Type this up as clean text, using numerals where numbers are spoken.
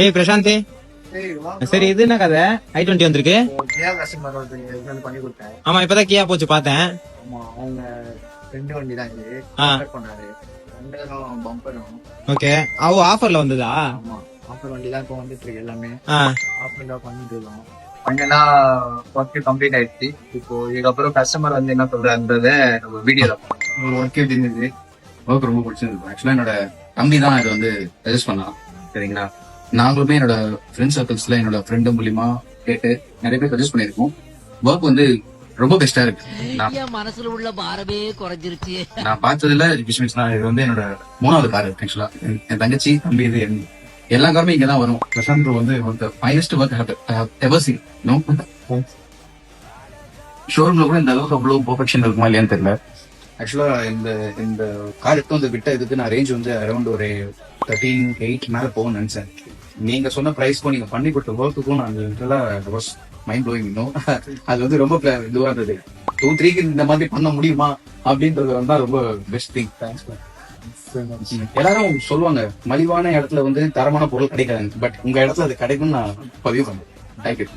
ஏய் பிரசாந்த், சரி இது என்ன கதை? i20 வந்திருக்கு. பண்ணி கொடுத்தேன். ஆமா இப்பதான் கியா போச்சு பார்த்தேன். ஆமா அவங்க ரெண்டு வண்டி தான் இது பண்ணாரு. ரெண்டும் பம்பரும். ஓகே, ஆஃபர்ல வந்ததா? ஆமா ஆஃபர் வண்டி தான் இப்போ வந்துட்டு இருக்கு. எல்லாமே ஆ ஆஃபர்ல பண்ணிட்டு இருக்கோம். அங்கெல்லாம் ஒர்க் கம்ப்ளீட் ஆயிடுச்சு. இப்போ இதுக்கப்புறம் கஸ்டமர் வந்து என்ன சொல்றான்றத நம்ம வீடியோல ஒர்க் எப்படி இருந்தது? ஒர்க் ரொம்ப பிடிச்சிருந்தது. ஆக்சுவலா என்னோட தம்பி தான் இது வந்து சஜஸ்ட் பண்ணலாம். சரிங்களா, நாங்களுமே என்னோட ஃப்ரெண்ட் சர்க்கிள்ஸ்ல என்னோட ஃப்ரெண்டு மூலியமா கேட்டு நிறைய பேர் சஜஸ்ட் பண்ணிருக்கோம். ஒர்க் வந்து ரொம்ப பெஸ்டா இருக்கு. மனசுல உள்ள பாரமே குறைஞ்சிருச்சு. நான் பார்த்ததுல இது வந்து என்னோட 3வது கார். ஆக்சுவலா என் தங்கச்சி தம்பி இது எல்லா காருமே இங்கதான் வரும். பிரசாந்த் வந்து ஃபைனஸ்ட் ஒர்க் எவர் சீன். ஷோரூம்ல கூட இந்த அளவுக்கு அவ்வளவு பெர்ஃபெக்ஷன் இருக்குமா இல்லையான்னு தெரியல. ஆக்சுவலா இந்த கார் எடுத்து வந்து விட்ட இதுக்கு நான் ரேஞ்ச் வந்து அரௌண்ட் ஒரு 13,800 மேல போகும்னு நினைச்சேன். நீங்க சொன்ன பிரைஸ்க்கும் நீங்க பண்ணி கொடுத்த ஒர்க்குக்கும் நான் மைண்ட் ப்ளோயிங். இன்னும் அது வந்து ரொம்ப இதுவா இருந்தது. 2-3க்கு இந்த மாதிரி பண்ண முடியுமா அப்படின்றது வந்து ரொம்ப பெஸ்ட் திங். தேங்க்ஸ். எல்லாரும் சொல்லுவாங்க மலிவான இடத்துல வந்து தரமான பொருள் கிடைக்காது, பட் உங்க இடத்துல அது கிடைக்கும் நான் பதிவு பண்ணேன். தேங்க்யூ.